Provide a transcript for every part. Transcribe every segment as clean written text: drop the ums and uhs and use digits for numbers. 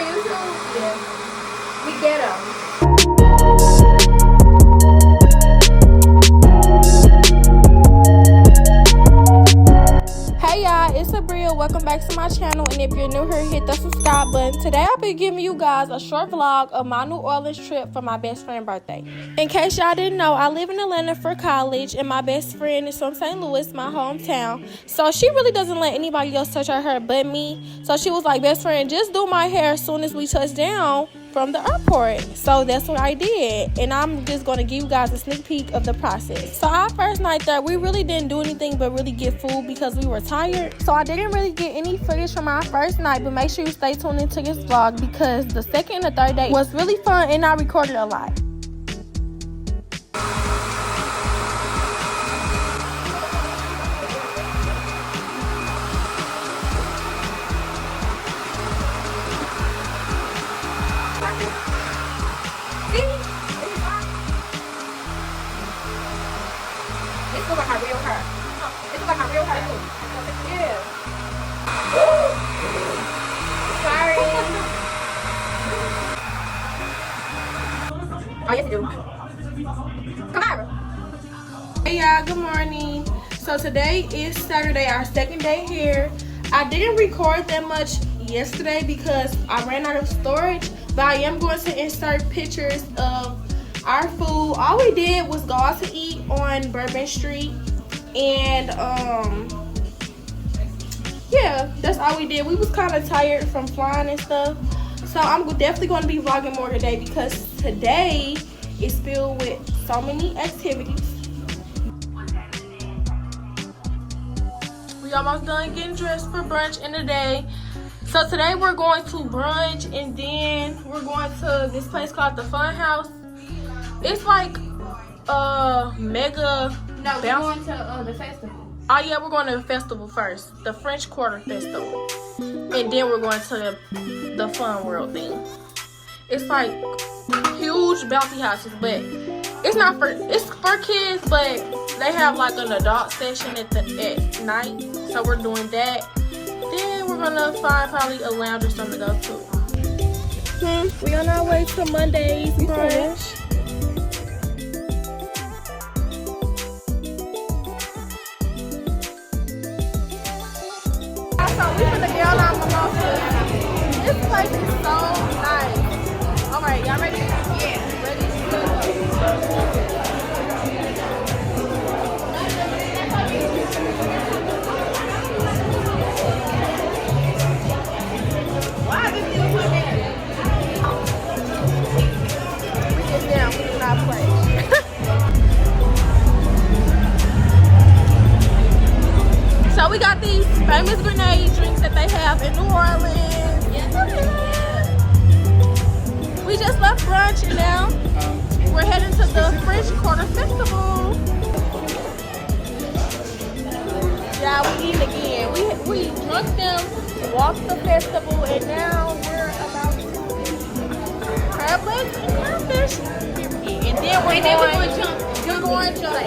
YouTube? Yeah. We get them. Hey y'all, it's Sabria. Welcome back to my channel, and if you're new here, hit the subscribe button. Today I'll be giving you guys a short vlog of my New Orleans trip for my best friend's birthday. In case y'all didn't know, I live in Atlanta for college, and my best friend is from St. Louis, my hometown. So she really doesn't let anybody else touch her hair but me. So she was like, best friend, just do my hair as soon as we touch down from the airport. So that's what I did, and I'm just going to give you guys a sneak peek of the process. So our first night there, we really didn't do anything but really get food because we were tired. So I didn't really get any footage from our first night, but make sure you stay tuned into this vlog because the second and the third day was really fun, and I recorded a lot. It looks like her real hair. It looks like her real hair. Yeah. Sorry. Oh, yes, you do. Come on. Hey, y'all. Good morning. So today is Saturday, our second day here. I didn't record that much yesterday because I ran out of storage, but I am going to insert pictures of our food. All we did was go out to eat on Bourbon Street, and yeah, that's all we did. We was kind of tired from flying and stuff, so I'm definitely going to be vlogging more today because today is filled with so many activities. We almost done getting dressed for brunch in the day. So today we're going to brunch, and then we're going to this place called the Fun House. It's like mega. No, we're going to the festival. Oh yeah, we're going to the festival first, the French Quarter Festival, and then we're going to the Fun World thing. It's like huge bouncy houses, but it's for kids, but they have like an adult section at night. So we're doing that. Then we're gonna find probably a lounge or something to go to. We on our way to Monday's brunch. So we finna get on our mimosas. This place is so nice. Alright, y'all ready? Yeah. Ready? Why did you put that? We get down, we do not play. So we got these famous grenade drinks that they have in New Orleans. We just left brunch and now we're heading to the French Quarter Festival. Yeah, we eating again. We drunk them, walked the festival, and now we're about to crab legs and crayfish. And then we're going jump.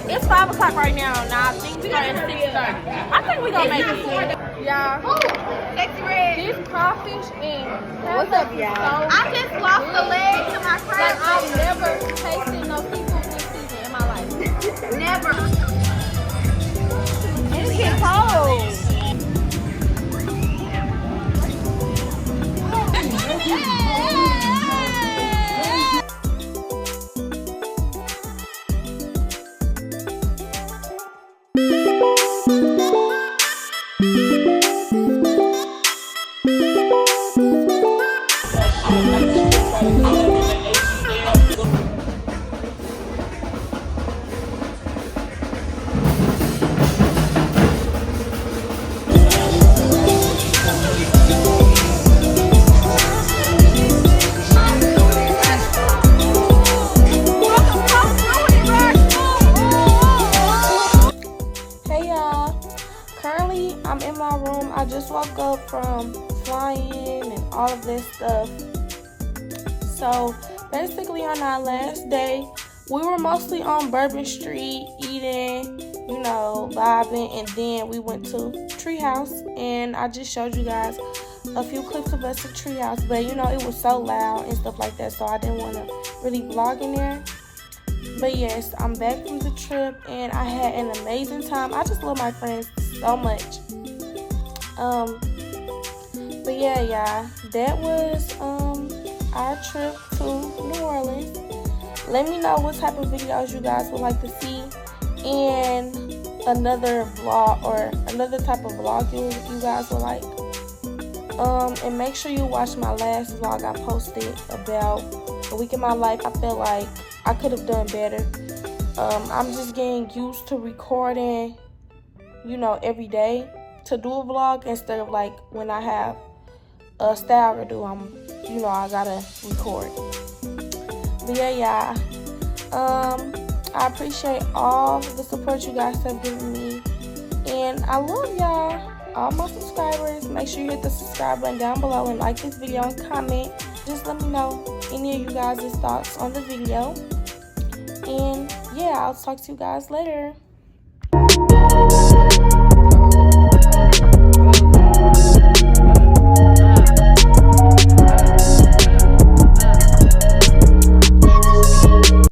It's 5 o'clock right now. Now I think we're going at 6:30. I think we're gonna make it. Yeah. Sexy red. This crawfish and What's up, y'all? I just lost the leg to my crab. I've never tasted no seafood this season in my life. Never. It's getting cold. I'm in my room. I just woke up from flying and all of this stuff. So basically on our last day, we were mostly on Bourbon Street eating, you know, vibing, and then we went to Treehouse, and I just showed you guys a few clips of us at Treehouse, but you know, it was so loud and stuff like that, so I didn't want to really vlog in there. But yes, I'm back from the trip and I had an amazing time. I just love my friends so much. But yeah, y'all, that was our trip to New Orleans. Let me know what type of videos you guys would like to see and another vlog or another type of vlog you guys would like. And make sure you watch my last vlog I posted about a week in my life. I feel like I could have done better. I'm just getting used to recording, you know, every day to do a vlog instead of like when I have a style to do, I gotta record. But yeah, y'all, I appreciate all the support you guys have given me, and I love y'all, all my subscribers. Make sure you hit the subscribe button down below and like this video and comment. Just let me know any of you guys' thoughts on the video. And yeah, I'll talk to you guys later.